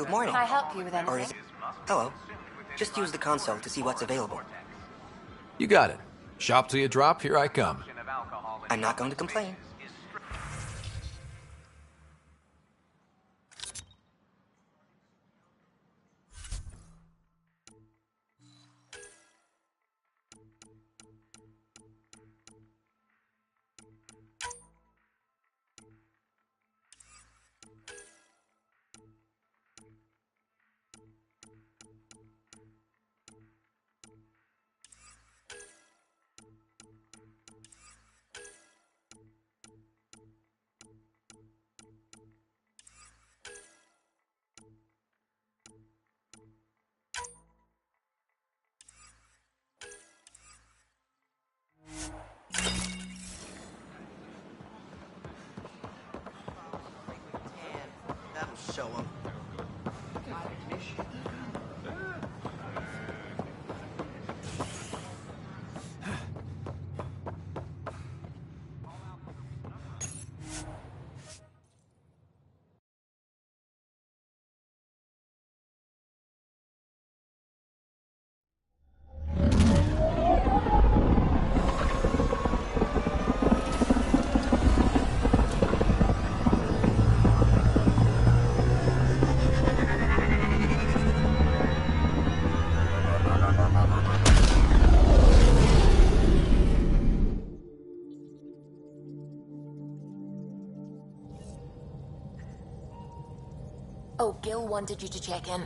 Good morning. Can I help you with anything? Or is it... Hello. Just use the console to see what's available. You got it. Shop till you drop, here I come. I'm not going to complain. That'll show him. Oh, Gil wanted you to check in.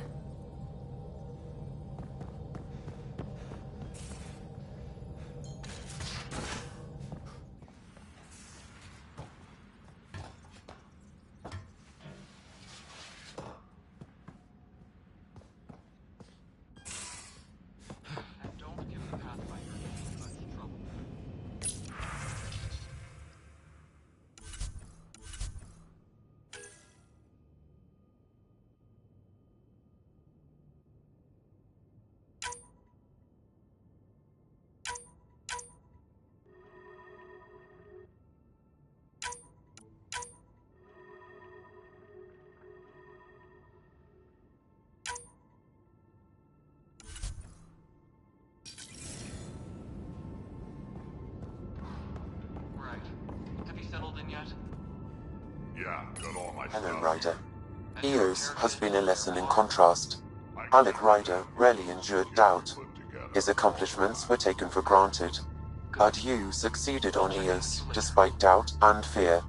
Yeah, got all my Hello, stuff. Ryder. EOS has been a lesson in contrast. Alec Ryder rarely endured doubt. His accomplishments were taken for granted. But you succeeded on EOS, despite doubt and fear.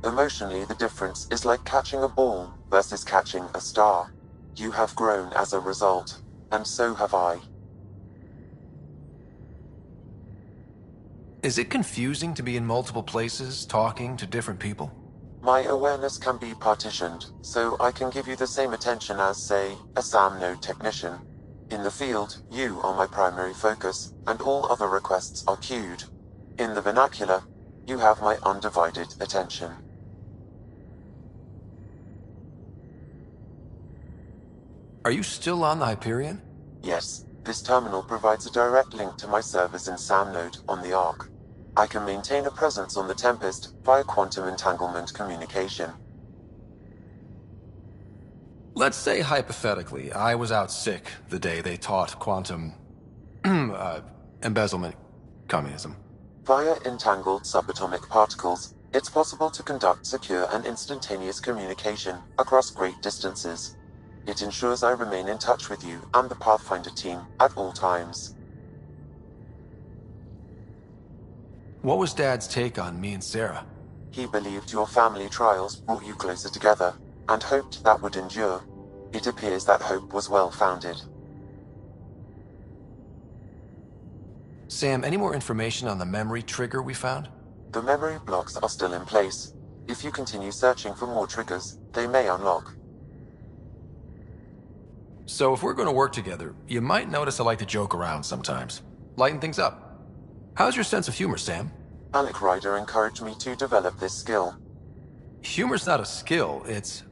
Emotionally, the difference is like catching a ball versus catching a star. You have grown as a result, and so have I. Is it confusing to be in multiple places, talking to different people? My awareness can be partitioned, so I can give you the same attention as, say, a SAM node technician. In the field, you are my primary focus, and all other requests are queued. In the vernacular, you have my undivided attention. Are you still on the Hyperion? Yes, this terminal provides a direct link to my servers in SAM node on the Ark. I can maintain a presence on the Tempest via quantum entanglement communication. Let's say, hypothetically, I was out sick the day they taught quantum... embezzlement communism. Via entangled subatomic particles, it's possible to conduct secure and instantaneous communication across great distances. It ensures I remain in touch with you and the Pathfinder team at all times. What was Dad's take on me and Sarah? He believed your family trials brought you closer together, and hoped that would endure. It appears that hope was well-founded. Sam, any more information on the memory trigger we found? The memory blocks are still in place. If you continue searching for more triggers, they may unlock. So if we're going to work together, you might notice I like to joke around sometimes. Lighten things up. How's your sense of humor, Sam? Alec Ryder encouraged me to develop this skill. Humor's not a skill, it's...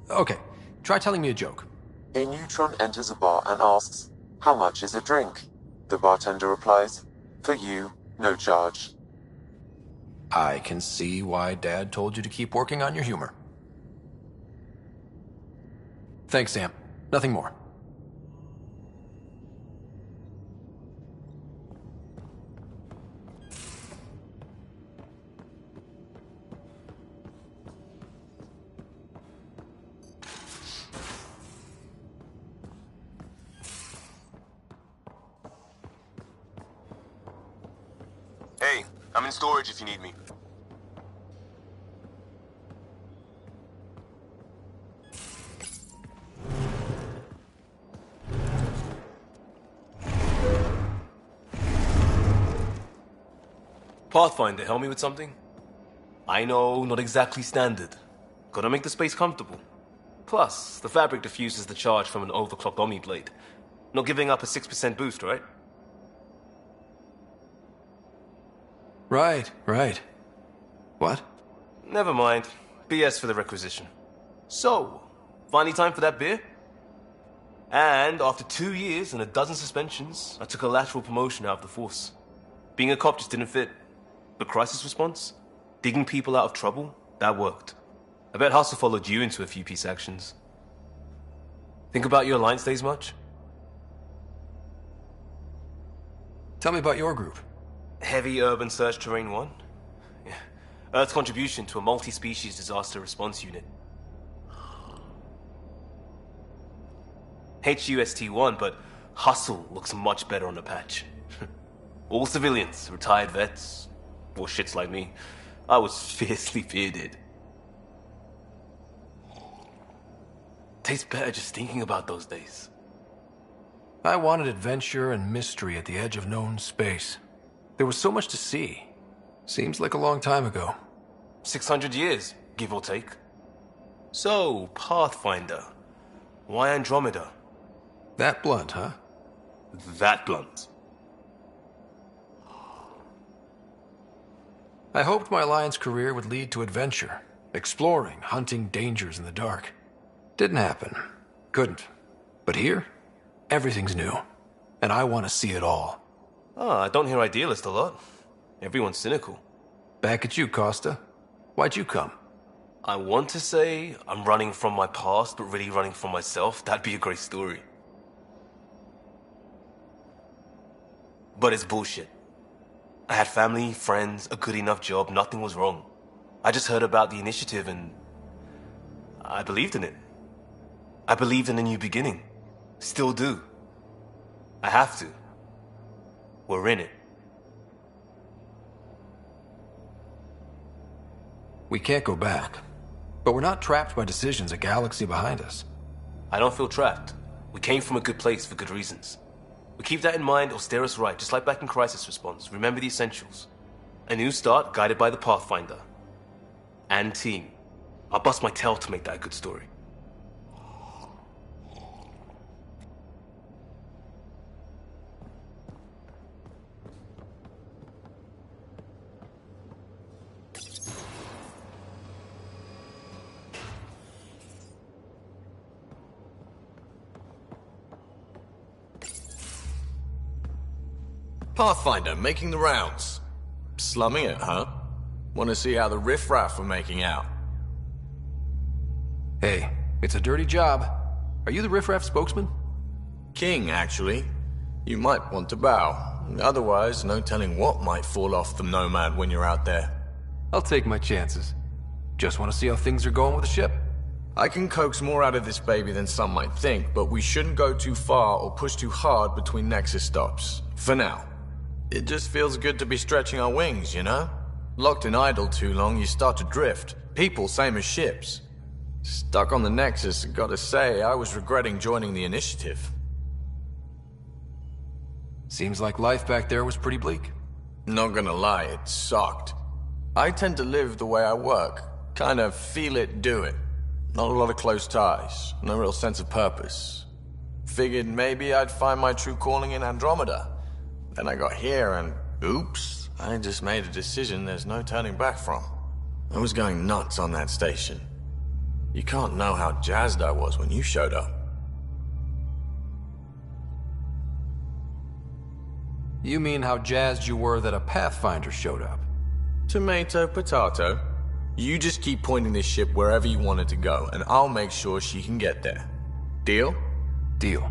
Okay, try telling me a joke. A neutron enters a bar and asks, "How much is a drink?" The bartender replies, "For you, no charge." I can see why Dad told you to keep working on your humor. Thanks, Sam. Nothing more. Hey, I'm in storage if you need me. Pathfinder, help me with something? I know, not exactly standard. Gotta make the space comfortable. Plus, the fabric diffuses the charge from an overclocked Omni blade. Not giving up a 6% boost, right? Right. What? Never mind. BS for the requisition. So, finally time for that beer? And after 2 years and a dozen suspensions, I took a lateral promotion out of the force. Being a cop just didn't fit. But crisis response? Digging people out of trouble? That worked. I bet Hustle followed you into a few peace actions. Think about your Alliance days much? Tell me about your group. Heavy Urban Search Terrain 1? Yeah. Earth's contribution to a multi-species disaster response unit. HUST-1, but Hustle looks much better on the patch. All civilians, retired vets, or shits like me. I was fiercely bearded. Tastes better just thinking about those days. I wanted adventure and mystery at the edge of known space. There was so much to see. Seems like a long time ago. 600 years, give or take. So, Pathfinder. Why Andromeda? That blunt, huh? That blunt. I hoped my Alliance career would lead to adventure, exploring, hunting dangers in the dark. Didn't happen. Couldn't. But here, everything's new. And I want to see it all. I don't hear idealist a lot. Everyone's cynical. Back at you, Costa. Why'd you come? I want to say I'm running from my past, but really running from myself. That'd be a great story. But it's bullshit. I had family, friends, a good enough job, nothing was wrong. I just heard about the initiative and I believed in it. I believed in a new beginning. Still do. I have to. We're in it. We can't go back. But we're not trapped by decisions a galaxy behind us. I don't feel trapped. We came from a good place for good reasons. We keep that in mind or steer us right, just like back in Crisis Response. Remember the essentials. A new start guided by the Pathfinder. And team. I'll bust my tail to make that a good story. Pathfinder, making the rounds. Slumming it, huh? Want to see how the riffraff are making out? Hey, it's a dirty job. Are you the riffraff spokesman? King, actually. You might want to bow. Otherwise, no telling what might fall off the Nomad when you're out there. I'll take my chances. Just want to see how things are going with the ship. I can coax more out of this baby than some might think, but we shouldn't go too far or push too hard between Nexus stops. For now. It just feels good to be stretching our wings, you know? Locked in idle too long, you start to drift. People, same as ships. Stuck on the Nexus, gotta say, I was regretting joining the initiative. Seems like life back there was pretty bleak. Not gonna lie, it sucked. I tend to live the way I work. Kind of feel it, do it. Not a lot of close ties, no real sense of purpose. Figured maybe I'd find my true calling in Andromeda. Then I got here and, oops, I just made a decision there's no turning back from. I was going nuts on that station. You can't know how jazzed I was when you showed up. You mean how jazzed you were that a Pathfinder showed up? Tomato, potato. You just keep pointing this ship wherever you want it to go, and I'll make sure she can get there. Deal? Deal.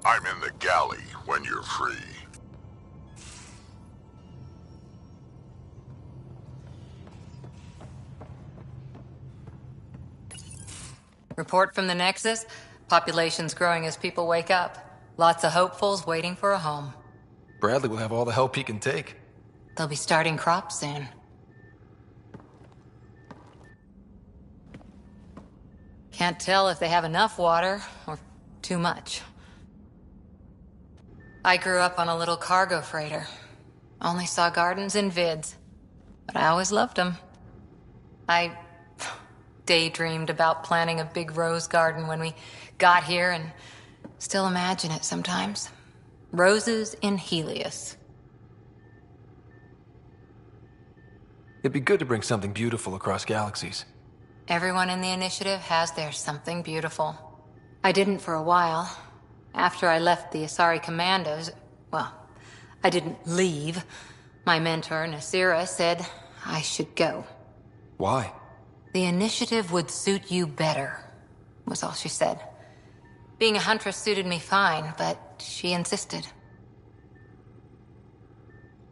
I'm in the galley when you're free. Report from the Nexus. Population's growing as people wake up. Lots of hopefuls waiting for a home. Bradley will have all the help he can take. They'll be starting crops soon. Can't tell if they have enough water or too much. I grew up on a little cargo freighter. Only saw gardens in vids, but I always loved them. I daydreamed about planting a big rose garden when we got here and still imagine it sometimes. Roses in Helios. It'd be good to bring something beautiful across galaxies. Everyone in the initiative has their something beautiful. I didn't for a while. After I left the Asari Commandos, well, I didn't leave. My mentor, Nasira, said I should go. Why? The initiative would suit you better, was all she said. Being a huntress suited me fine, but she insisted.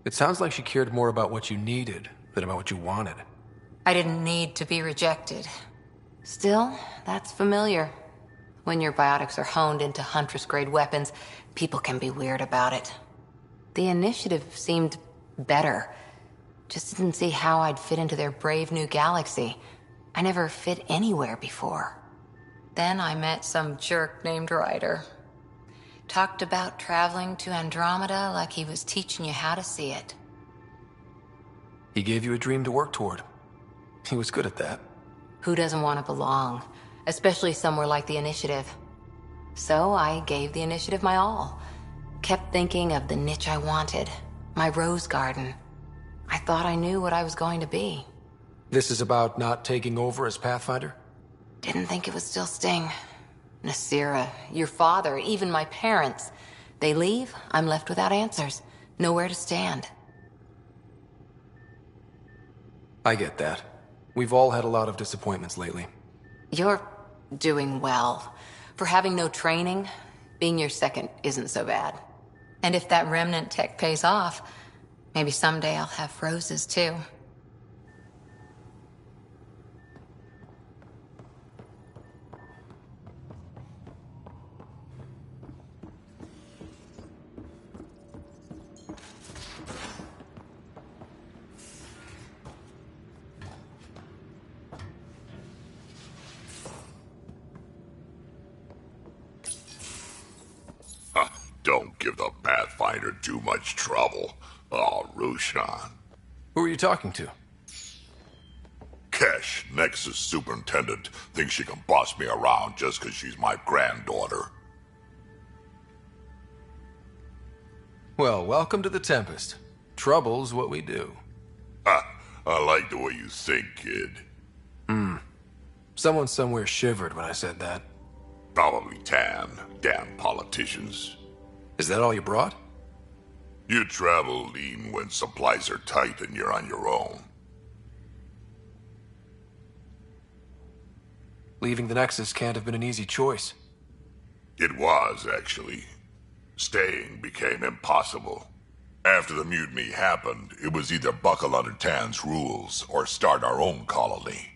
It sounds like she cared more about what you needed than about what you wanted. I didn't need to be rejected. Still, that's familiar. When your biotics are honed into Huntress-grade weapons, people can be weird about it. The initiative seemed better. Just didn't see how I'd fit into their brave new galaxy. I never fit anywhere before. Then I met some jerk named Ryder. Talked about traveling to Andromeda like he was teaching you how to see it. He gave you a dream to work toward. He was good at that. Who doesn't want to belong? Especially somewhere like the Initiative. So I gave the Initiative my all. Kept thinking of the niche I wanted. My rose garden. I thought I knew what I was going to be. This is about not taking over as Pathfinder? Didn't think it would still sting. Nasira, your father, even my parents. They leave, I'm left without answers. Nowhere to stand. I get that. We've all had a lot of disappointments lately. You're doing well. For having no training, being your second isn't so bad. And if that remnant tech pays off, maybe someday I'll have roses too. Don't give the Pathfinder too much trouble. Oh, Roshan. Who are you talking to? Kesh, Nexus Superintendent, thinks she can boss me around just because she's my granddaughter. Well, welcome to the Tempest. Trouble's what we do. Ha! I like the way you think, kid. Someone somewhere shivered when I said that. Probably Tan. Damn politicians. Is that all you brought? You travel lean when supplies are tight and you're on your own. Leaving the Nexus can't have been an easy choice. It was, actually. Staying became impossible. After the mutiny happened, it was either buckle under Tan's rules or start our own colony.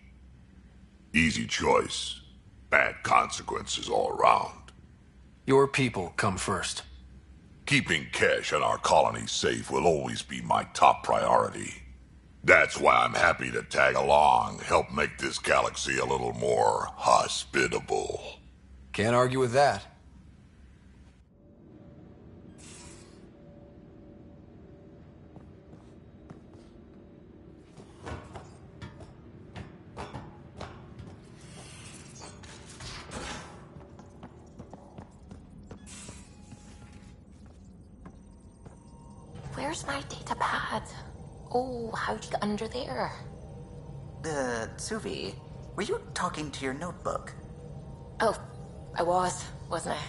Easy choice. Bad consequences all around. Your people come first. Keeping Kesh and our colony safe will always be my top priority. That's why I'm happy to tag along, help make this galaxy a little more hospitable. Can't argue with that. Where's my data pad? Oh, how'd you get under there? Suvi, were you talking to your notebook? Oh, I was. wasn't it?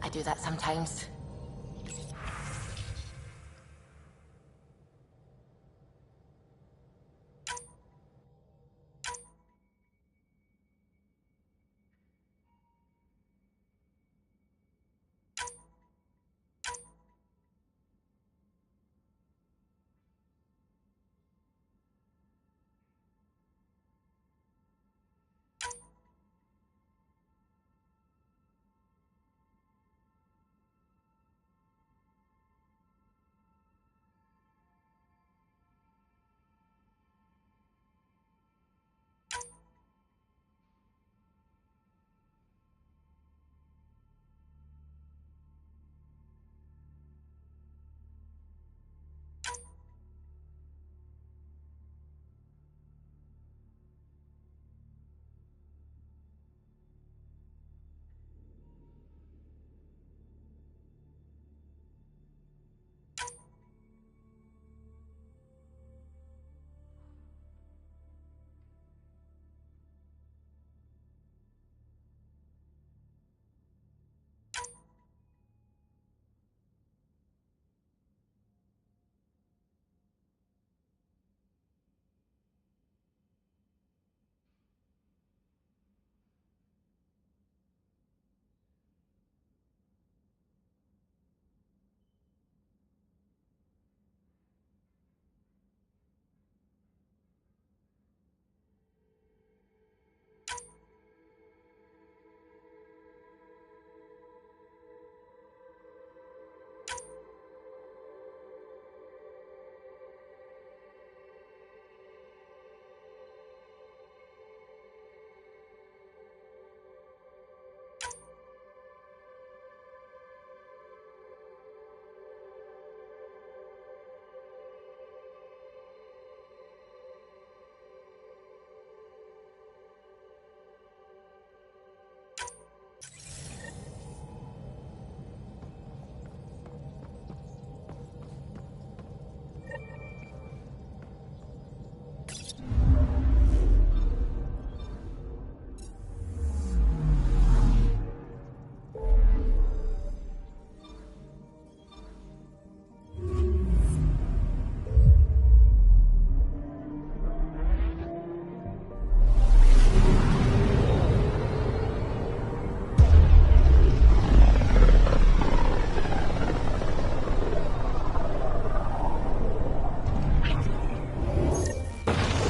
I do that sometimes.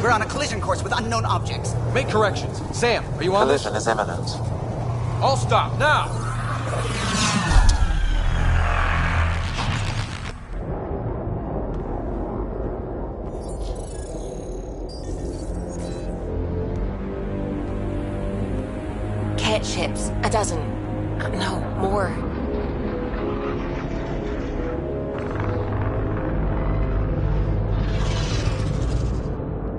We're on a collision course with unknown objects. Make corrections. Sam, are you on this? Collision is imminent. All stop, now! Cat ships. A dozen. No, more.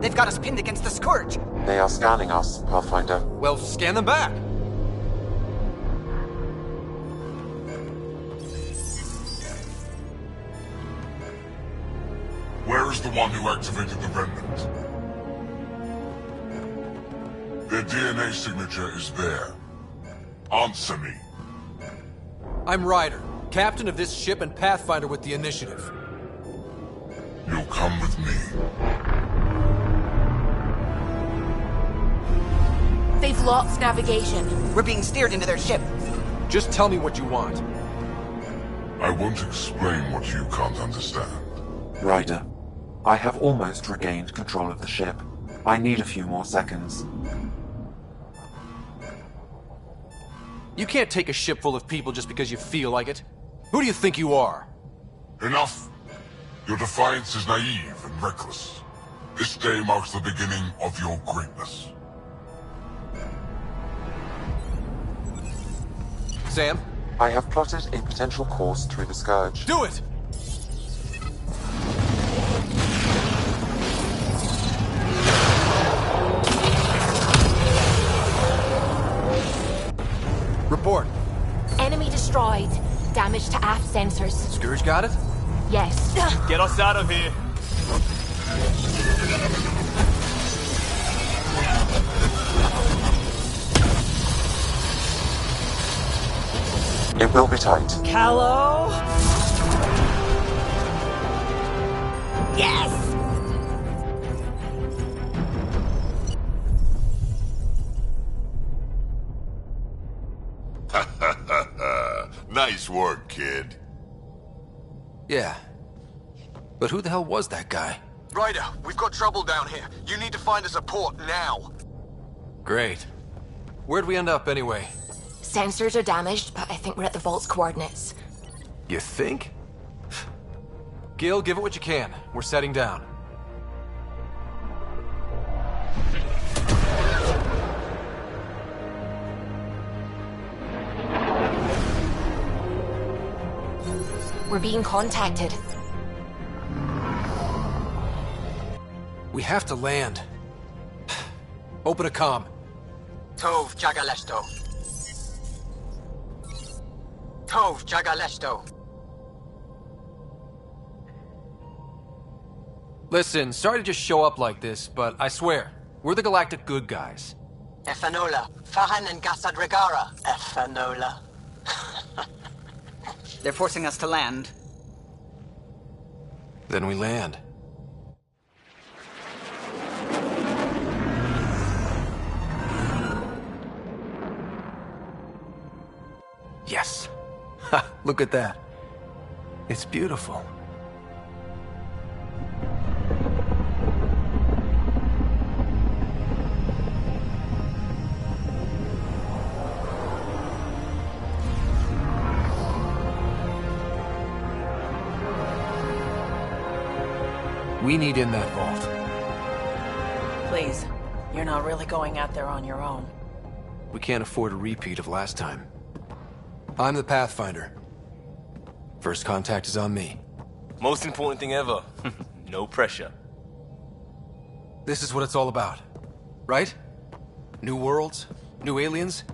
They've got us pinned against the Scourge. They are scanning us, Pathfinder. Well, scan them back. Where is the one who activated the remnant? Their DNA signature is there. Answer me. I'm Ryder, captain of this ship and Pathfinder with the initiative. You'll come with me. They've lost navigation. We're being steered into their ship. Just tell me what you want. I won't explain what you can't understand. Ryder, I have almost regained control of the ship. I need a few more seconds. You can't take a ship full of people just because you feel like it. Who do you think you are? Enough! Your defiance is naive and reckless. This day marks the beginning of your greatness. Sam? I have plotted a potential course through the Scourge. Do it! Report. Enemy destroyed. Damage to aft sensors. Scourge got it? Yes. Get us out of here. It will be tight. Callow? Yes! Nice work, kid. Yeah. But who the hell was that guy? Ryder, we've got trouble down here. You need to find us a port now. Great. Where'd we end up anyway? Sensors are damaged, but I think we're at the vault's coordinates. You think? Gil, give it what you can. We're setting down. We're being contacted. We have to land. Open a comm. Tov Jagalesto. Tov Jagalesto. Listen, sorry to just show up like this, but I swear, we're the galactic good guys. Efanola. Fahan and Gassad Regara. Efanola. They're forcing us to land. Then we land. Yes. Ha, look at that. It's beautiful. We need in that vault. Please, you're not really going out there on your own. We can't afford a repeat of last time. I'm the Pathfinder. First contact is on me. Most important thing ever. No pressure. This is what it's all about, right? New worlds, new aliens.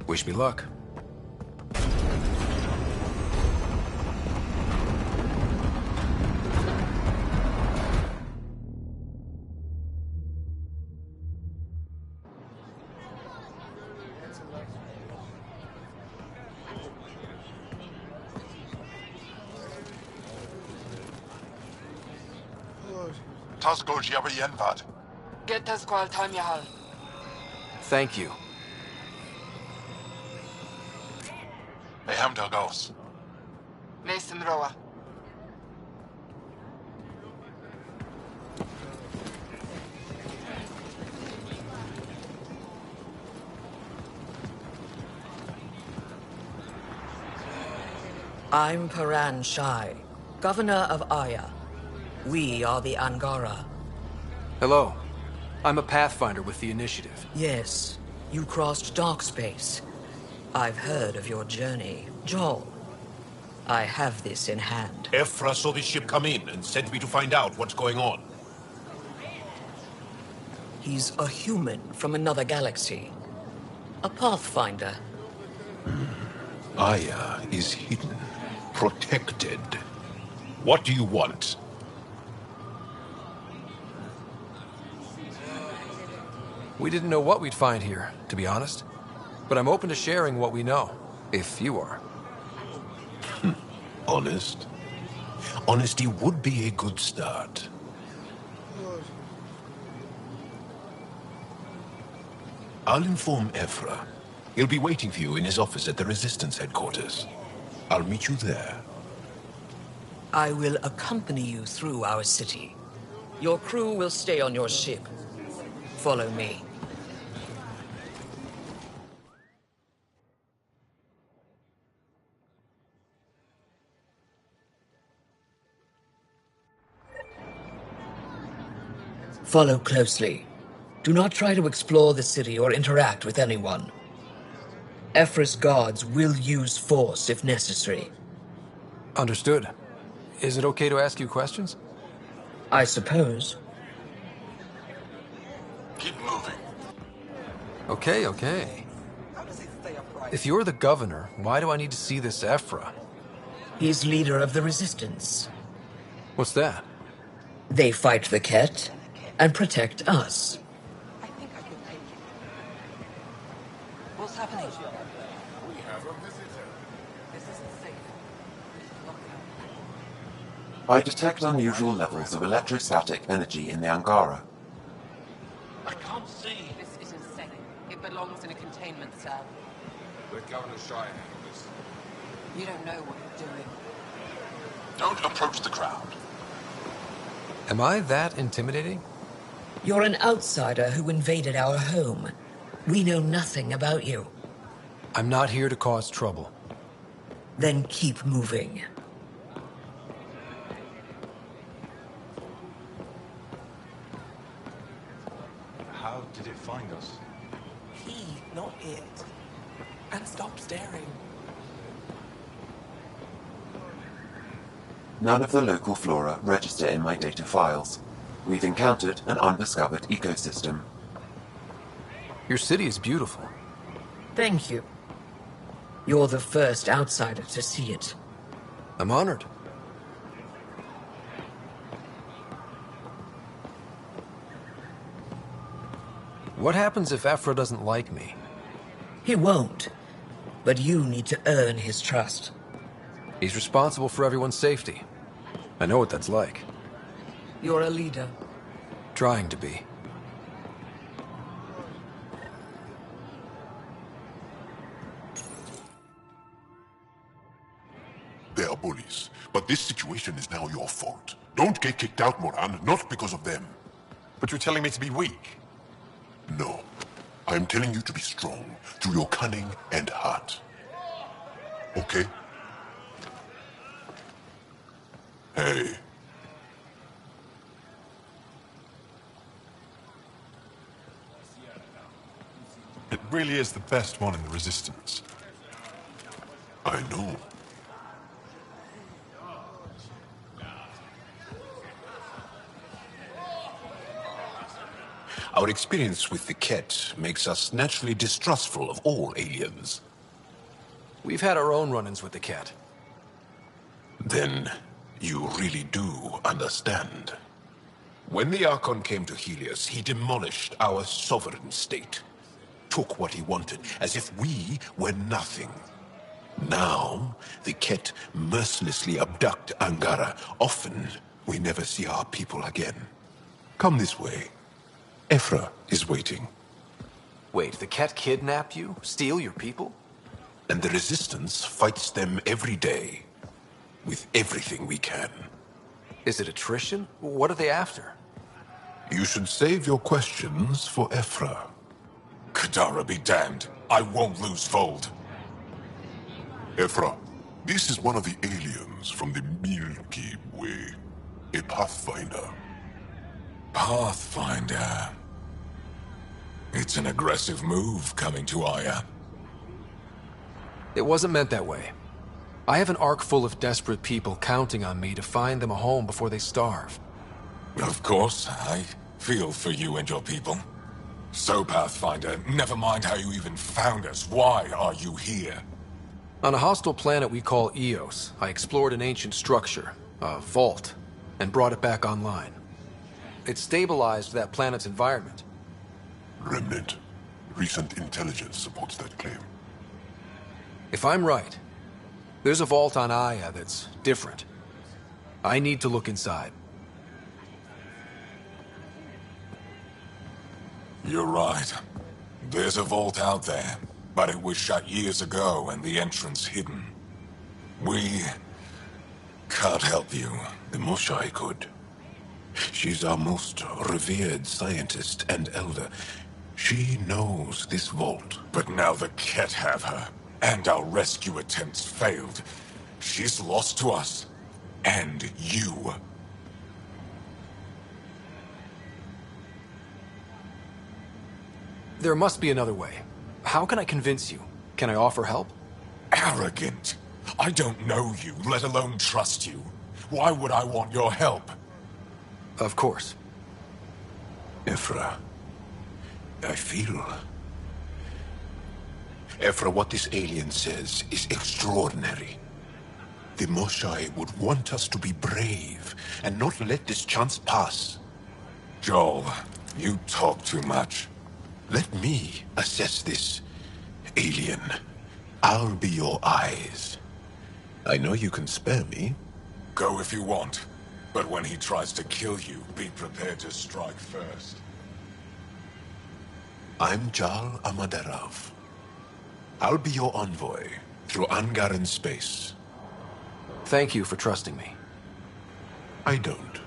Wish me luck. Tasco Jabayenvat. Get Tasqual Tamyahal. Thank you. Mehamda Gauss. Mason Roa. I'm Paran Shai, Governor of Aya. We are the Angara. Hello. I'm a Pathfinder with the Initiative. Yes, you crossed dark space. I've heard of your journey, Joel. I have this in hand. Ephra saw this ship come in and sent me to find out what's going on. He's a human from another galaxy. A Pathfinder. Aya is hidden, protected. What do you want? We didn't know what we'd find here, to be honest. But I'm open to sharing what we know, if you are. Honest? Honesty would be a good start. I'll inform Ephra. He'll be waiting for you in his office at the Resistance headquarters. I'll meet you there. I will accompany you through our city. Your crew will stay on your ship. Follow me. Follow closely. Do not try to explore the city or interact with anyone. Ephra's guards will use force if necessary. Understood. Is it okay to ask you questions? I suppose. Keep moving. Okay. If you're the governor, why do I need to see this Ephra? He's leader of the Resistance. What's that? They fight the Ket and protect us. What's happening? We have a visitor. I detect unusual levels of electrostatic energy in the Angara. I can't see. This isn't safe. It belongs in a containment cell. Let Governor Shai handle this. You don't know what you're doing. Don't approach the crowd. Am I that intimidating? You're an outsider who invaded our home. We know nothing about you. I'm not here to cause trouble. Then keep moving. How did it find us? He, not it. And stop staring. None of the local flora register in my data files. We've encountered an undiscovered ecosystem. Your city is beautiful. Thank you. You're the first outsider to see it. I'm honored. What happens if Ephra doesn't like me? He won't. But you need to earn his trust. He's responsible for everyone's safety. I know what that's like. You're a leader. Trying to be. They are bullies, but this situation is now your fault. Don't get kicked out, Moran, not because of them. But you're telling me to be weak? No. I'm telling you to be strong through your cunning and heart. Okay? Hey. It really is the best one in the Resistance. I know. Our experience with the Ket makes us naturally distrustful of all aliens. We've had our own run-ins with the cat. Then you really do understand. When the Archon came to Helios, he demolished our sovereign state. Took what he wanted, as if we were nothing. Now, the Ket mercilessly abduct Angara. Often, we never see our people again. Come this way. Ephra is waiting. Wait, the cat kidnapped you? Steal your people? And the Resistance fights them every day. With everything we can. Is it attrition? What are they after? You should save your questions for Ephra. Kadara be damned. I won't lose Vold. Ephra, this is one of the aliens from the Milky Way. A Pathfinder. Pathfinder. It's an aggressive move coming to Aya. It wasn't meant that way. I have an ark full of desperate people counting on me to find them a home before they starve. Of course, I feel for you and your people. So, Pathfinder, never mind how you even found us. Why are you here? On a hostile planet we call Eos, I explored an ancient structure, a vault, and brought it back online. It stabilized that planet's environment. Remnant. Recent intelligence supports that claim. If I'm right, there's a vault on Aya that's different. I need to look inside. You're right. There's a vault out there, but it was shut years ago and the entrance hidden. We can't help you. The Moshai could. She's our most revered scientist and elder. She knows this vault. But now the Ket have her, and our rescue attempts failed. She's lost to us, and you. There must be another way. How can I convince you? Can I offer help? Arrogant. I don't know you, let alone trust you. Why would I want your help? Of course. Ephra, I feel... Ephra, what this alien says is extraordinary. The Moshai would want us to be brave and not let this chance pass. Joel, you talk too much. Let me assess this, alien. I'll be your eyes. I know you can spare me. Go if you want. But when he tries to kill you, be prepared to strike first. I'm Jal Amaderov. I'll be your envoy through Angaran space. Thank you for trusting me. I don't.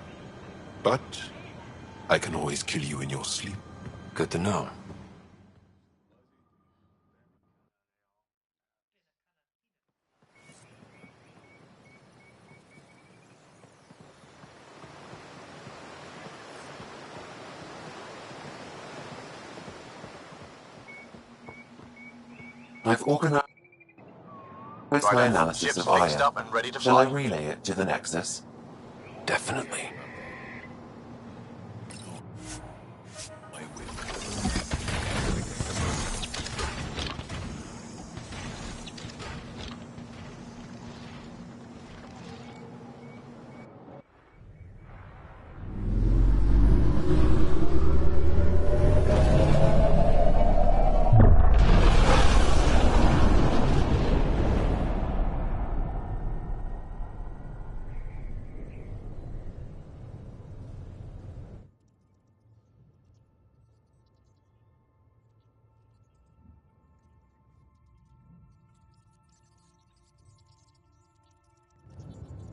But I can always kill you in your sleep. Good to know. I've organized my analysis Ship's of fixed Aya. up and ready to Shall I fly. relay it to the Nexus? Definitely.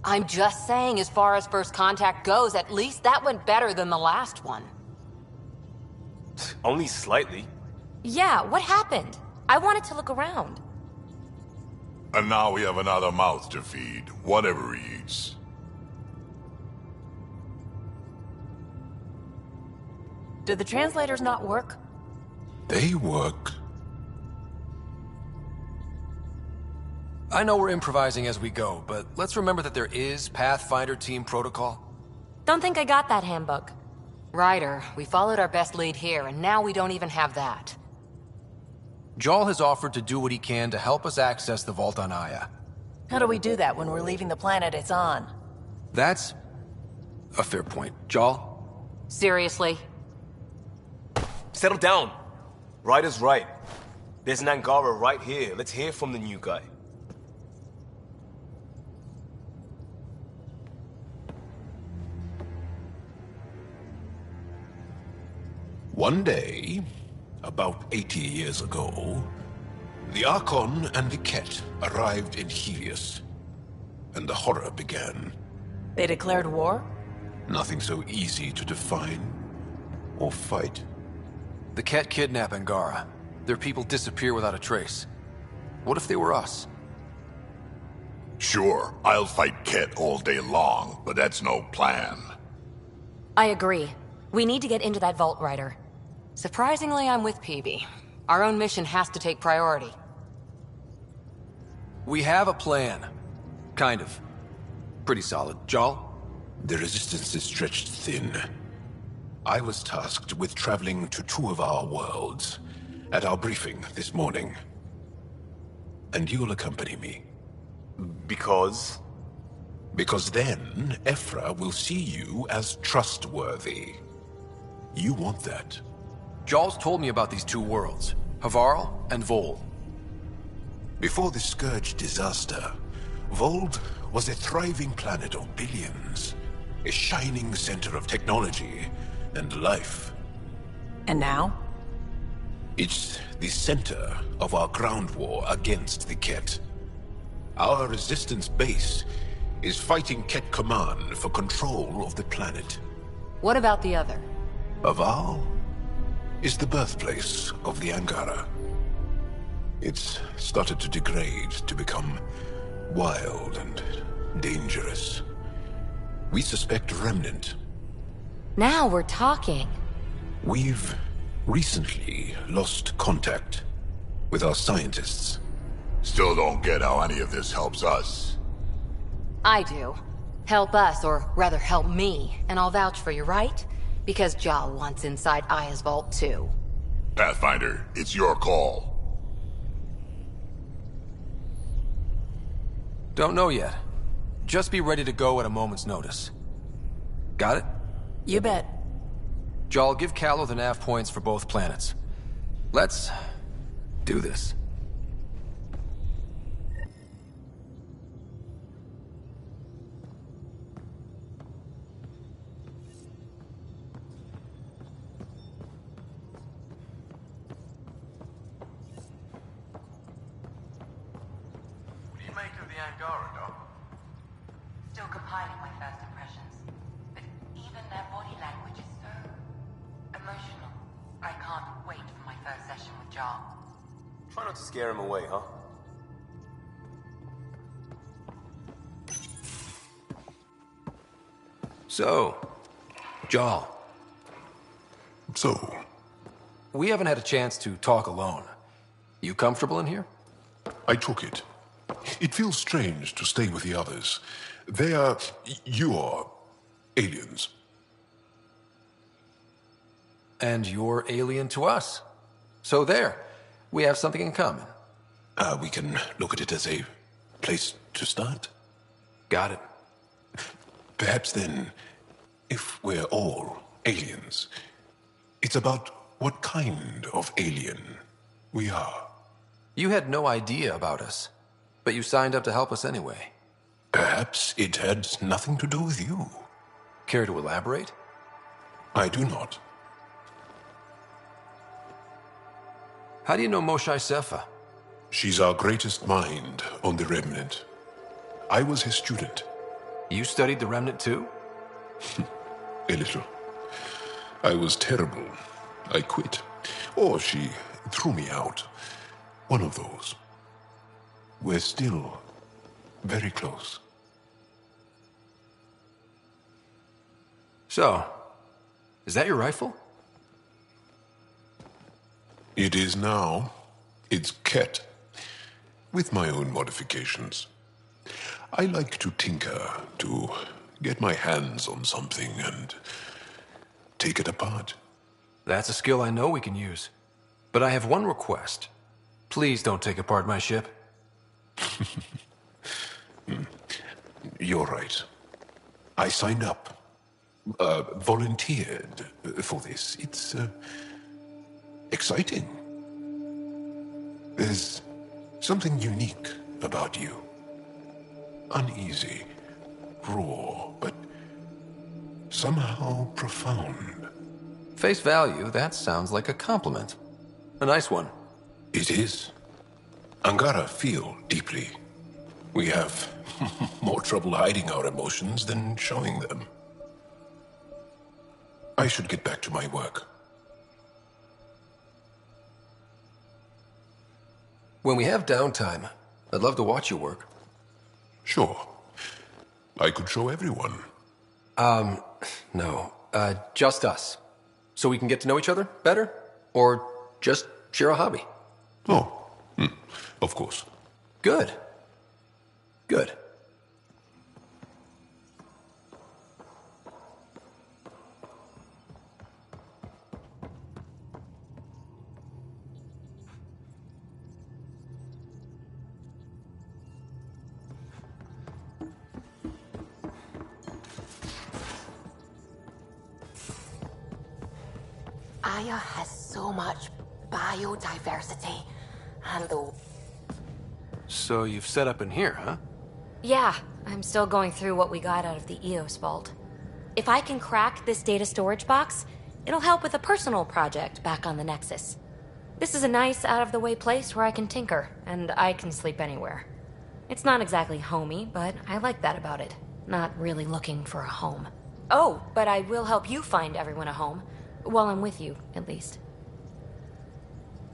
I'm just saying, as far as first contact goes, at least that went better than the last one. Only slightly. Yeah, what happened? I wanted to look around. And now we have another mouth to feed, whatever he eats. Did the translators not work? They work. I know we're improvising as we go, but let's remember that there is Pathfinder team protocol. Don't think I got that handbook. Ryder, we followed our best lead here, and now we don't even have that. Jarl has offered to do what he can to help us access the vault on Aya. How do we do that when we're leaving the planet it's on? That's a fair point. Jarl? Seriously? Settle down. Ryder's right. There's an Angara right here. Let's hear from the new guy. One day, about 80 years ago, the Archon and the Ket arrived in Helios, and the horror began. They declared war? Nothing so easy to define or fight. The Ket kidnap Angara. Their people disappear without a trace. What if they were us? Sure, I'll fight Ket all day long, but that's no plan. I agree. We need to get into that vault, Ryder. Surprisingly, I'm with Peavy. Our own mission has to take priority. We have a plan. Kind of. Pretty solid. Jarl? The resistance is stretched thin. I was tasked with traveling to two of our worlds at our briefing this morning. And you'll accompany me. Because? Because then, Ephra will see you as trustworthy. You want that. Jarl's told me about these two worlds, Havarl and Vold. Before the Scourge disaster, Vold was a thriving planet of billions. A shining center of technology and life. And now? It's the center of our ground war against the Ket. Our resistance base is fighting Ket Command for control of the planet. What about the other? Havarl is the birthplace of the Angara. It's started to degrade, to become wild and dangerous. We suspect Remnant. Now we're talking. We've recently lost contact with our scientists. Still don't get how any of this helps us. I do. Help us, or rather help me, and I'll vouch for you, right? Because Jal wants inside Aya's vault too. Pathfinder, it's your call. Don't know yet. Just be ready to go at a moment's notice. Got it? You bet. Jarl, give Callow the nav points for both planets. Let's do this. the Angara, Doc? Still compiling my first impressions. But even their body language is so emotional. I can't wait for my first session with Jarl. Try not to scare him away, huh? So, Jarl. So? We haven't had a chance to talk alone. You comfortable in here? I took it. It feels strange to stay with the others. They are... you are... aliens. And you're alien to us. So there. We have something in common. We can look at it as a place to start. Got it. Perhaps then, if we're all aliens, it's about what kind of alien we are. You had no idea about us, but you signed up to help us anyway. Perhaps it had nothing to do with you. Care to elaborate? I do not. How do you know Moshae Sefa? She's our greatest mind on the Remnant. I was his student. You studied the Remnant too? A little. I was terrible. I quit. Or she threw me out. One of those. We're still very close. So, is that your rifle? It is now. It's Ket. With my own modifications. I like to tinker, to get my hands on something and take it apart. That's a skill I know we can use. But I have one request. Please don't take apart my ship. You're right. I signed up. Volunteered for this. It's exciting. There's something unique about you. Uneasy, raw, but somehow profound. Face value, that sounds like a compliment. A nice one. It is. Angara feel deeply. We have more trouble hiding our emotions than showing them. I should get back to my work. When we have downtime, I'd love to watch you work. Sure. I could show everyone. No. Just us. So we can get to know each other better? Or just share a hobby? Oh, of course. Good. Good. Aya has so much biodiversity, and the... So you've set up in here, huh? Yeah, I'm still going through what we got out of the EOS vault. If I can crack this data storage box, it'll help with a personal project back on the Nexus. This is a nice, out-of-the-way place where I can tinker, and I can sleep anywhere. It's not exactly homey, but I like that about it. Not really looking for a home. Oh, but I will help you find everyone a home. While I'm with you, at least.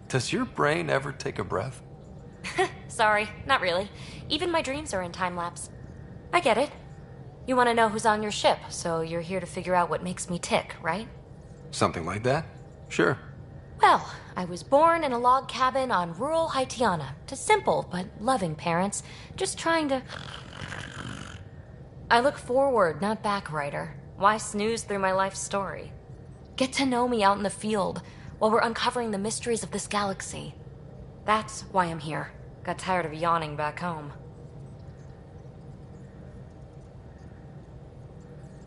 Does your brain ever take a breath? Sorry, not really. Even my dreams are in time-lapse. I get it. You want to know who's on your ship, so you're here to figure out what makes me tick, right? Something like that? Sure. Well, I was born in a log cabin on rural Haitiana to simple but loving parents, just trying to... I look forward, not back, writer. Why snooze through my life story? Get to know me out in the field while we're uncovering the mysteries of this galaxy. That's why I'm here. Got tired of yawning back home.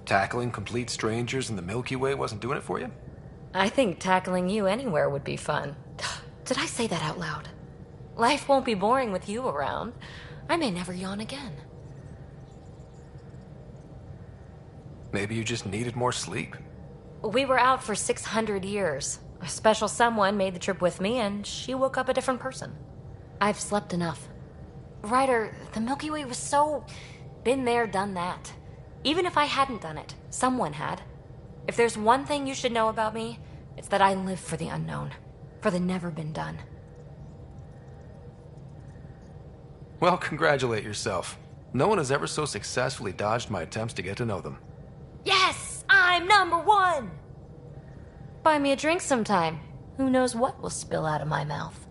Tackling complete strangers in the Milky Way wasn't doing it for you? I think tackling you anywhere would be fun. Did I say that out loud? Life won't be boring with you around. I may never yawn again. Maybe you just needed more sleep. We were out for 600 years. A special someone made the trip with me, and she woke up a different person. I've slept enough. Ryder, the Milky Way was so... been there, done that. Even if I hadn't done it, someone had. If there's one thing you should know about me, it's that I live for the unknown. For the never been done. Well, congratulate yourself. No one has ever so successfully dodged my attempts to get to know them. Yes! I'm #1! Buy me a drink sometime. Who knows what will spill out of my mouth.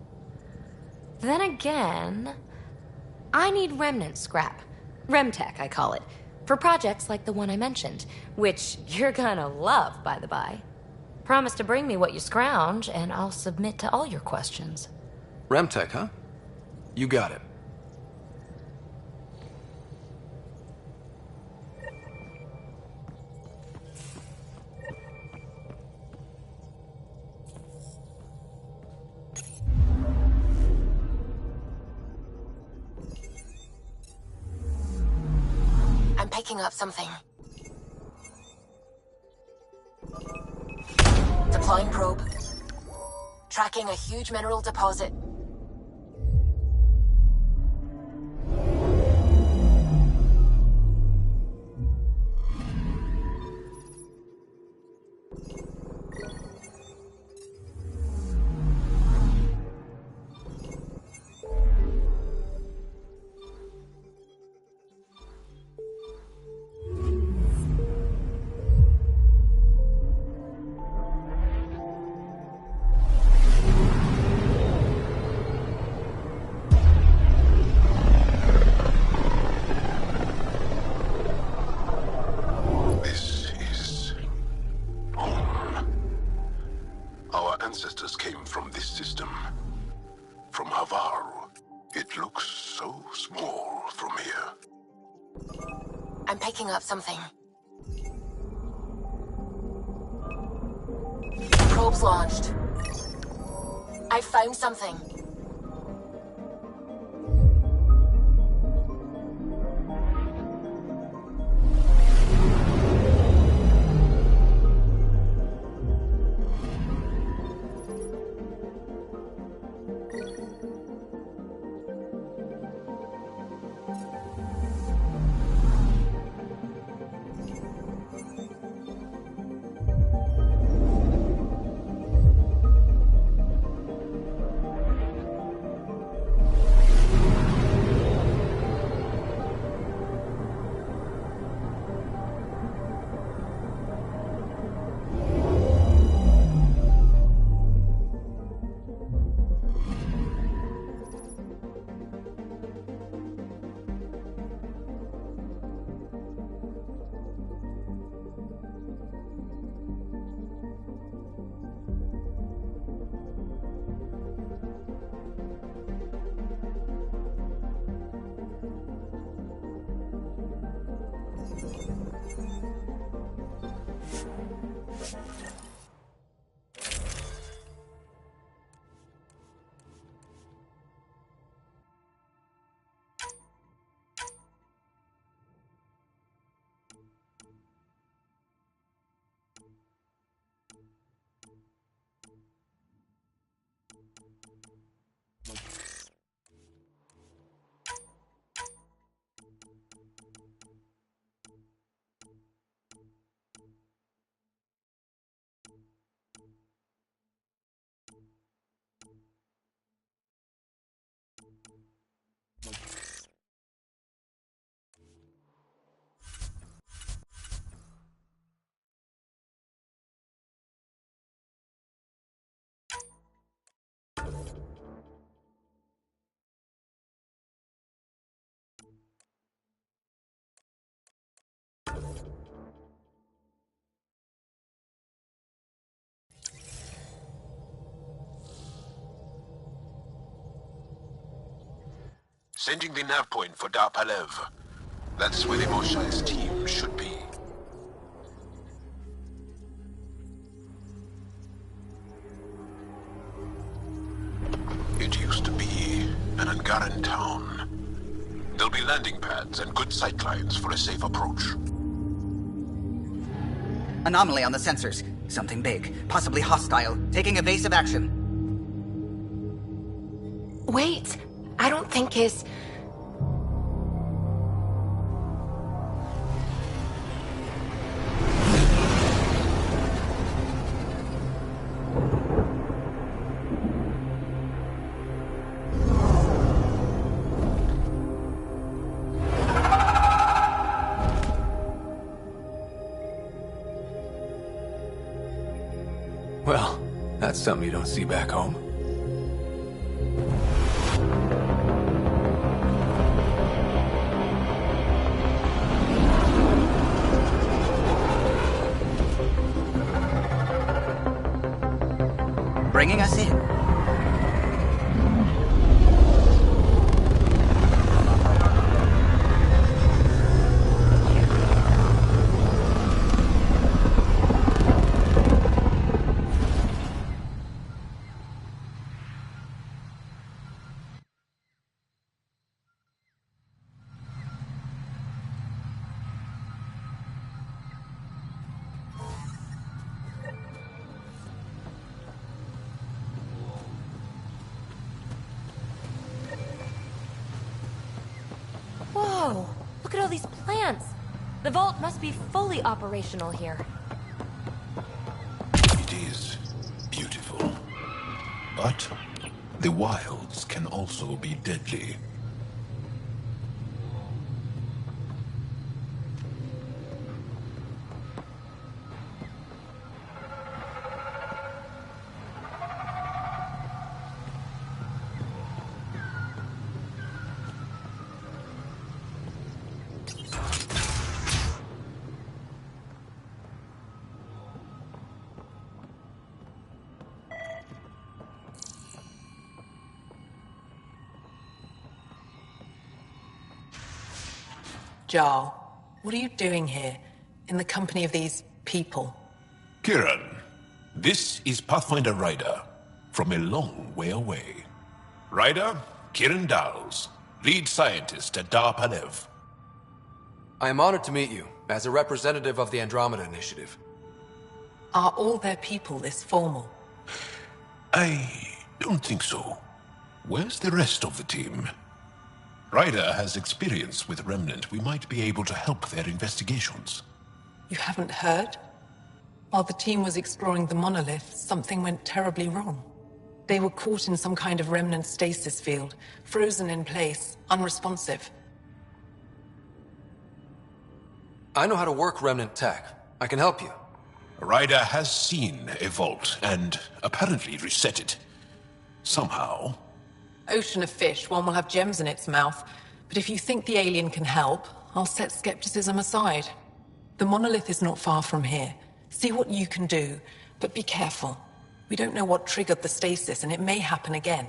Then again... I need remnant scrap. Remtech, I call it. For projects like the one I mentioned. Which you're gonna love, by the by. Promise to bring me what you scrounge, and I'll submit to all your questions. Remtech, huh? You got it. I'm picking up something. Deploying probe. Tracking a huge mineral deposit. Ancestors came from this system. From Havaru. It looks so small from here. I'm picking up something. Probe's launched. I found something. Sending the nav point for Dar Palev. That's where the Moshai's team should be. It used to be an Angaran town. There'll be landing pads and good sightlines for a safe approach. Anomaly on the sensors. Something big, possibly hostile, taking evasive action. Wait, I don't think his... Well, that's something you don't see back home. Bringing us in. Whoa! Look at all these plants! The vault must be fully operational here. It is beautiful. But the wilds can also be deadly. Jarl, what are you doing here, in the company of these people? Kiran, this is Pathfinder Ryder, from a long way away. Ryder, Kiran Dowles, lead scientist at Dar Panev. I am honored to meet you, as a representative of the Andromeda Initiative. Are all their people this formal? I don't think so. Where's the rest of the team? Ryder has experience with Remnant. We might be able to help their investigations. You haven't heard? While the team was exploring the monolith, something went terribly wrong. They were caught in some kind of remnant stasis field, frozen in place, unresponsive. I know how to work Remnant tech. I can help you. Ryder has seen a vault, and apparently reset it. Somehow. Ocean of fish, one will have gems in its mouth. But if you think the alien can help, I'll set skepticism aside. The monolith is not far from here. See what you can do, but be careful. We don't know what triggered the stasis, and it may happen again.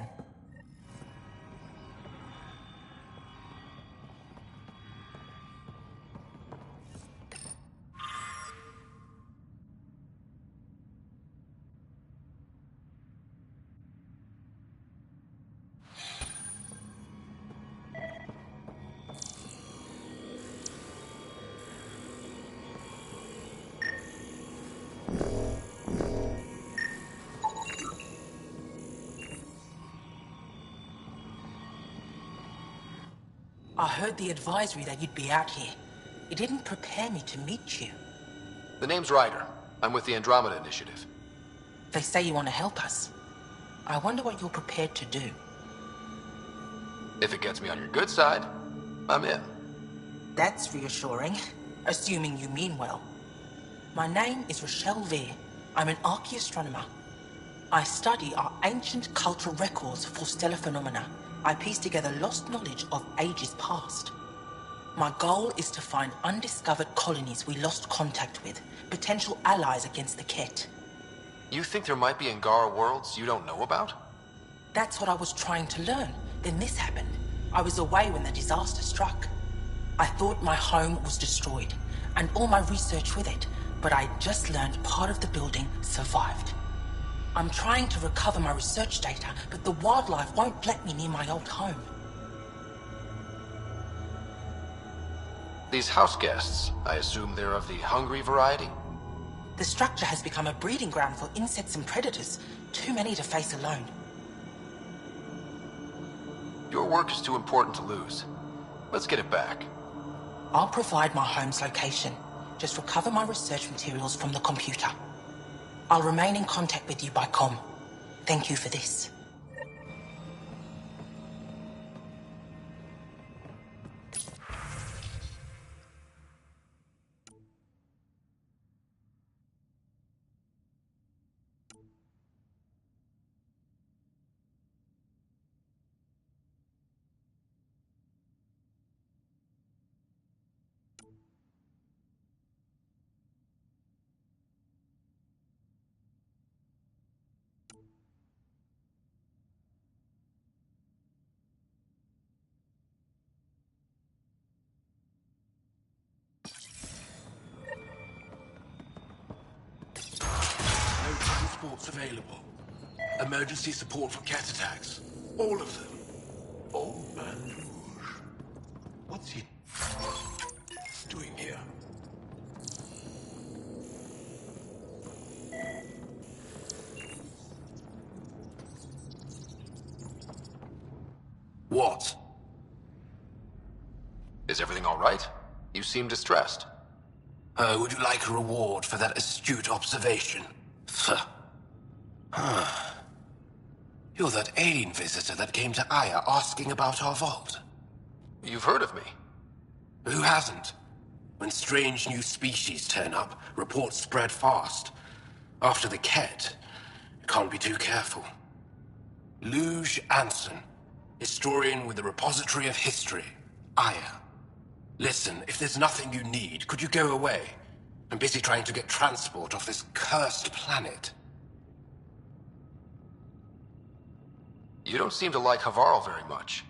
I heard the advisory that you'd be out here. It didn't prepare me to meet you. The name's Ryder. I'm with the Andromeda Initiative. They say you want to help us. I wonder what you're prepared to do. If it gets me on your good side, I'm in. That's reassuring, assuming you mean well. My name is Rochelle Veer. I'm an archaeoastronomer. I study our ancient cultural records for stellar phenomena. I piece together lost knowledge of ages past. My goal is to find undiscovered colonies we lost contact with, potential allies against the Ket. You think there might be Angara worlds you don't know about? That's what I was trying to learn. Then this happened. I was away when the disaster struck. I thought my home was destroyed, and all my research with it, but I just learned part of the building survived. I'm trying to recover my research data, but the wildlife won't let me near my old home. These house guests, I assume they're of the hungry variety? The structure has become a breeding ground for insects and predators, too many to face alone. Your work is too important to lose. Let's get it back. I'll provide my home's location. Just recover my research materials from the computer. I'll remain in contact with you by comm. Thank you for this. transports available. Emergency support for cat attacks. All of them. Old man Rouge. What's he doing here? What? Is everything all right? You seem distressed. Would you like a reward for that astute observation? You're that alien visitor that came to Aya asking about our vault. You've heard of me. Who hasn't? When strange new species turn up, reports spread fast. After the Ket, you can't be too careful. Luge Anson, historian with the Repository of History, Aya. Listen, if there's nothing you need, could you go away? I'm busy trying to get transport off this cursed planet. You don't seem to like Havarl very much.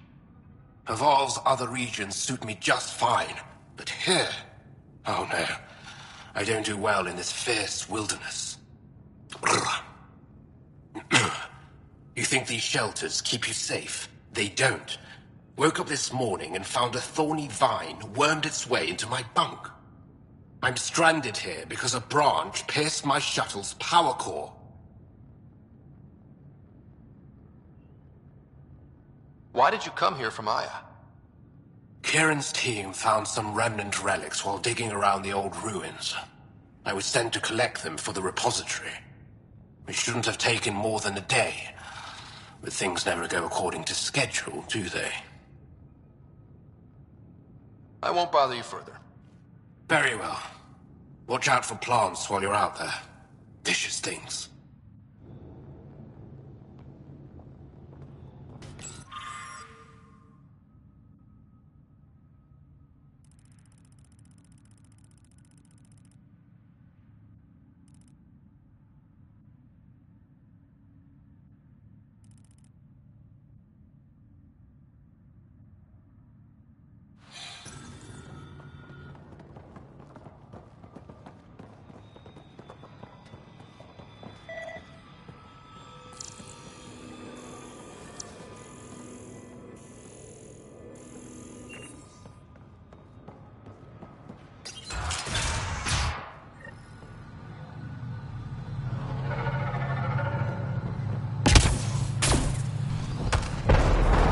Havarl's other regions suit me just fine, but here... Oh no, I don't do well in this fierce wilderness. You think these shelters keep you safe? They don't. Woke up this morning and found a thorny vine wormed its way into my bunk. I'm stranded here because a branch pierced my shuttle's power core. Why did you come here from Aya? Kieran's team found some remnant relics while digging around the old ruins. I was sent to collect them for the repository. It shouldn't have taken more than a day, but things never go according to schedule, do they? I won't bother you further. Very well. Watch out for plants while you're out there. Vicious things.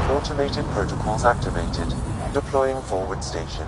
Automated protocols activated. Deploying forward station.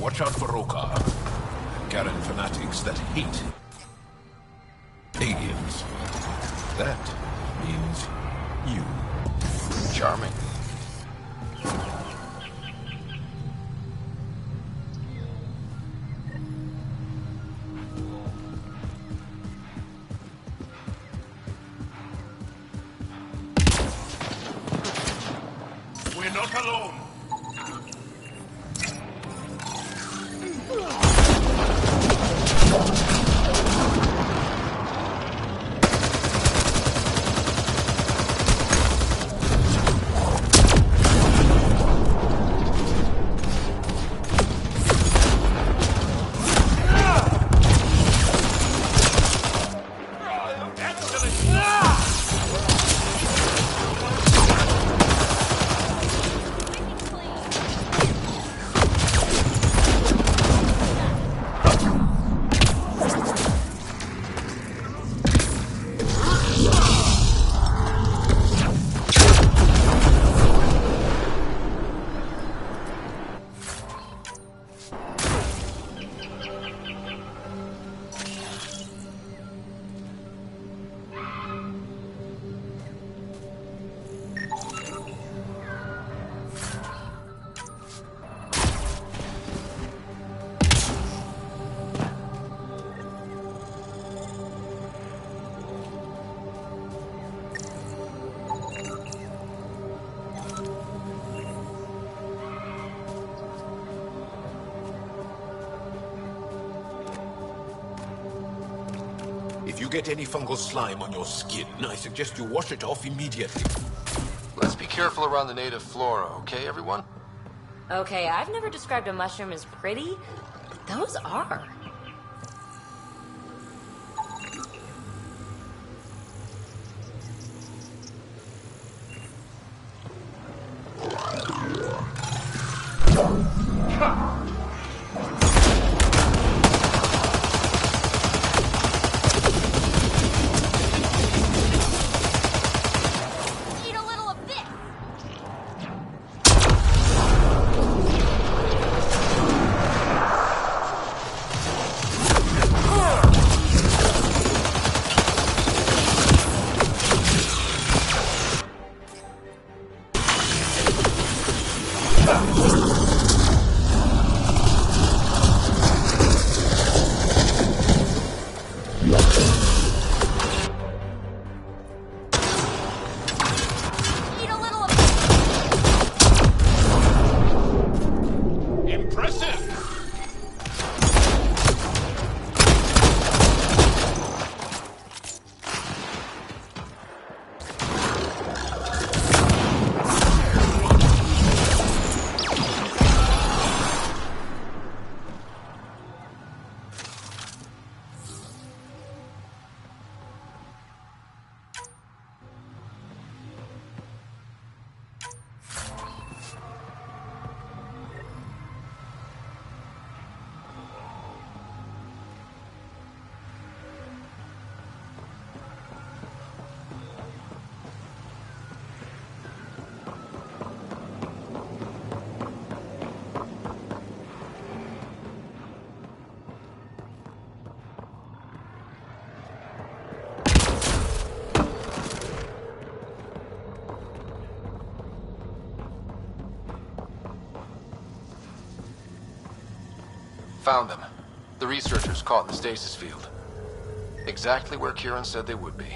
Watch out for Rokar. Garen fanatics that hate aliens. That means you. Charming. We're not alone. get any fungal slime on your skin, I suggest you wash it off immediately. Let's be careful around the native flora, okay, everyone? Okay, I've never described a mushroom as pretty, but those are. Eat a little of this! Eat a little of Impressive! Found them. The researchers caught in the stasis field. Exactly where Kieran said they would be.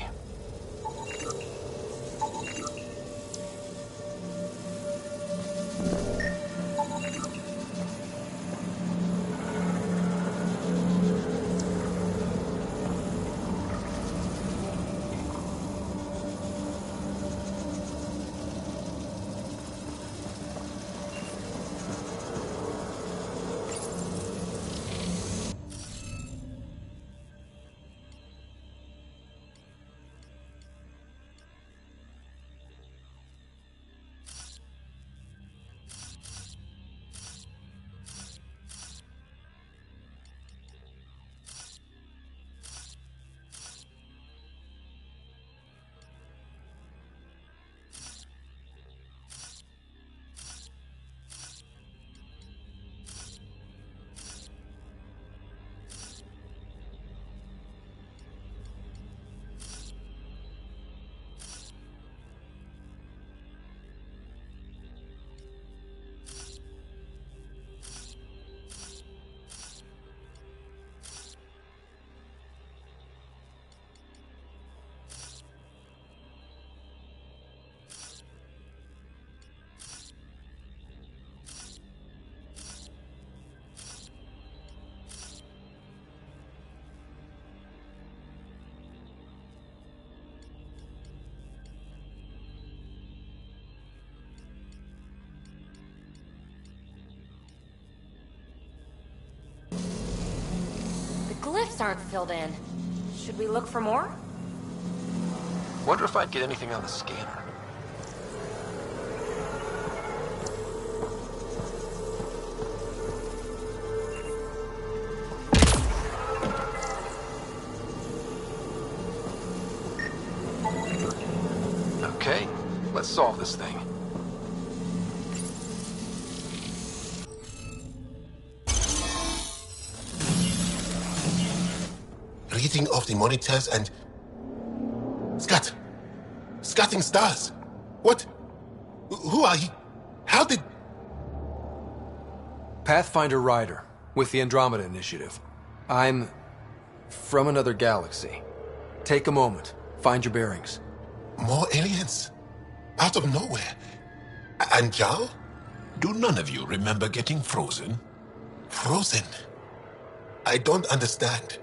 The glyphs aren't filled in. Should we look for more? Wonder if I'd get anything on the scanner. Okay, let's solve this thing. Reading of the monitors and... Scatting stars. What? Who are you? How did... Pathfinder Ryder, with the Andromeda Initiative. I'm... from another galaxy. Take a moment. Find your bearings. More aliens? Out of nowhere? And Jal? Do none of you remember getting frozen? Frozen? I don't understand.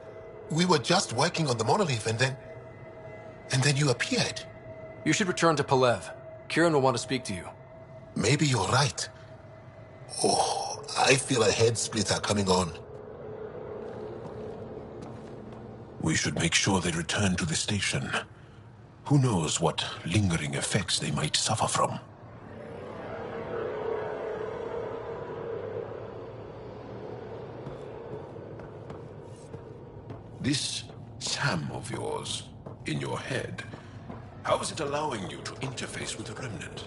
We were just working on the monolith and then... And then you appeared. You should return to Palev. Kieran will want to speak to you. Maybe you're right. Oh, I feel a head splitter coming on. We should make sure they return to the station. Who knows what lingering effects they might suffer from. This SAM of yours, in your head, how is it allowing you to interface with the Remnant?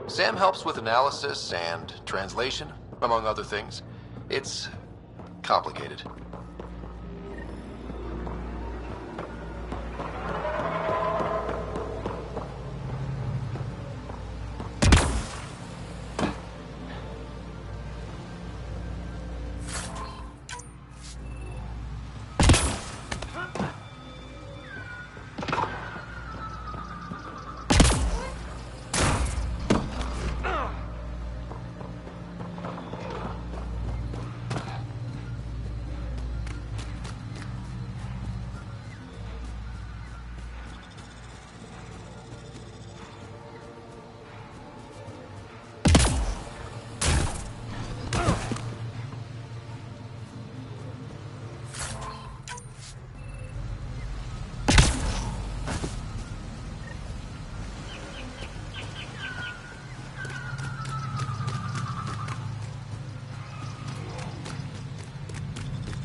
Sam helps with analysis and translation, among other things. It's complicated.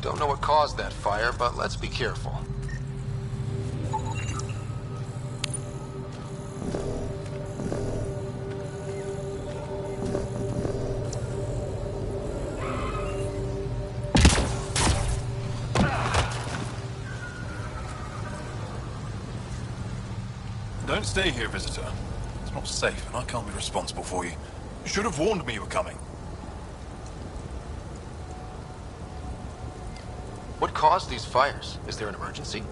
Don't know what caused that fire, but let's be careful. Don't stay here, visitor. It's not safe, and I can't be responsible for you. You should have warned me you were coming. What caused these fires? Is there an emergency?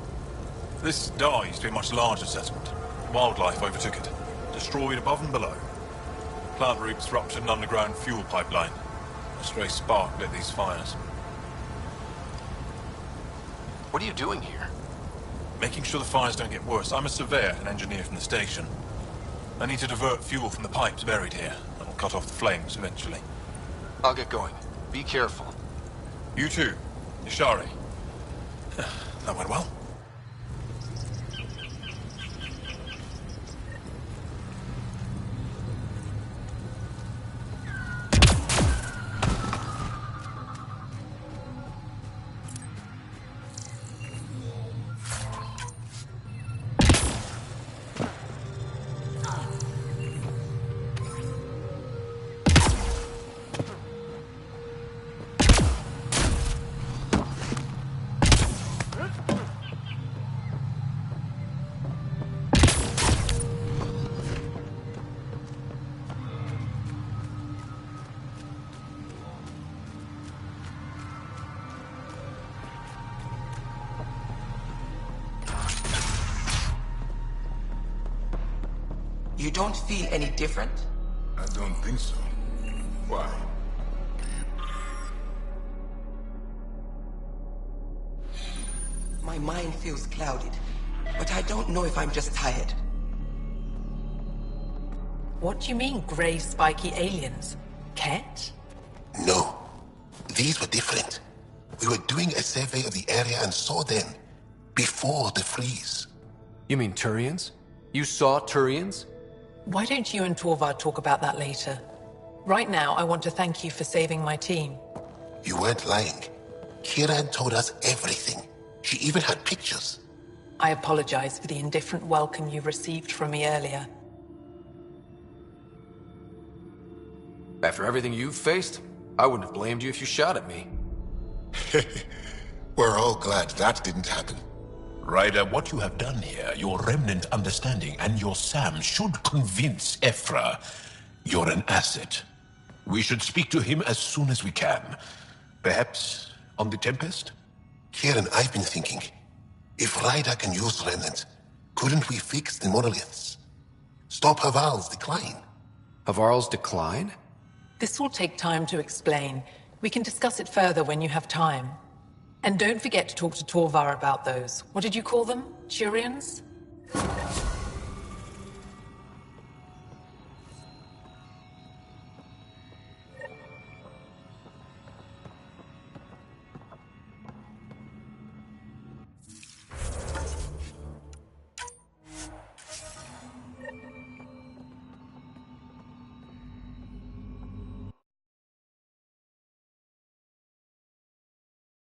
This dye used to be a much larger settlement. Wildlife overtook it, destroyed above and below. Plant roots ruptured an underground fuel pipeline. A stray spark lit these fires. What are you doing here? Making sure the fires don't get worse. I'm a surveyor and engineer from the station. I need to divert fuel from the pipes buried here. That'll cut off the flames eventually. I'll get going. Be careful. You too, Ishari. That went well. You don't feel any different? I don't think so. Why? My mind feels clouded, but I don't know if I'm just tired. What do you mean, grey spiky aliens? Ket? No. These were different. We were doing a survey of the area and saw them before the freeze. You mean Turians? You saw Turians? Why don't you and Torvald talk about that later? Right now, I want to thank you for saving my team. You weren't lying. Kieran told us everything. She even had pictures. I apologize for the indifferent welcome you received from me earlier. After everything you've faced, I wouldn't have blamed you if you shot at me. We're all glad that didn't happen. Ryder, what you have done here, your remnant understanding and your Sam should convince Ephra you're an asset. We should speak to him as soon as we can. Perhaps on the Tempest? Kieran, I've been thinking. If Ryder can use remnant, couldn't we fix the monoliths? Stop Haval's decline? Havarl's decline? This will take time to explain. We can discuss it further when you have time. And don't forget to talk to Torvar about those. What did you call them? Turians?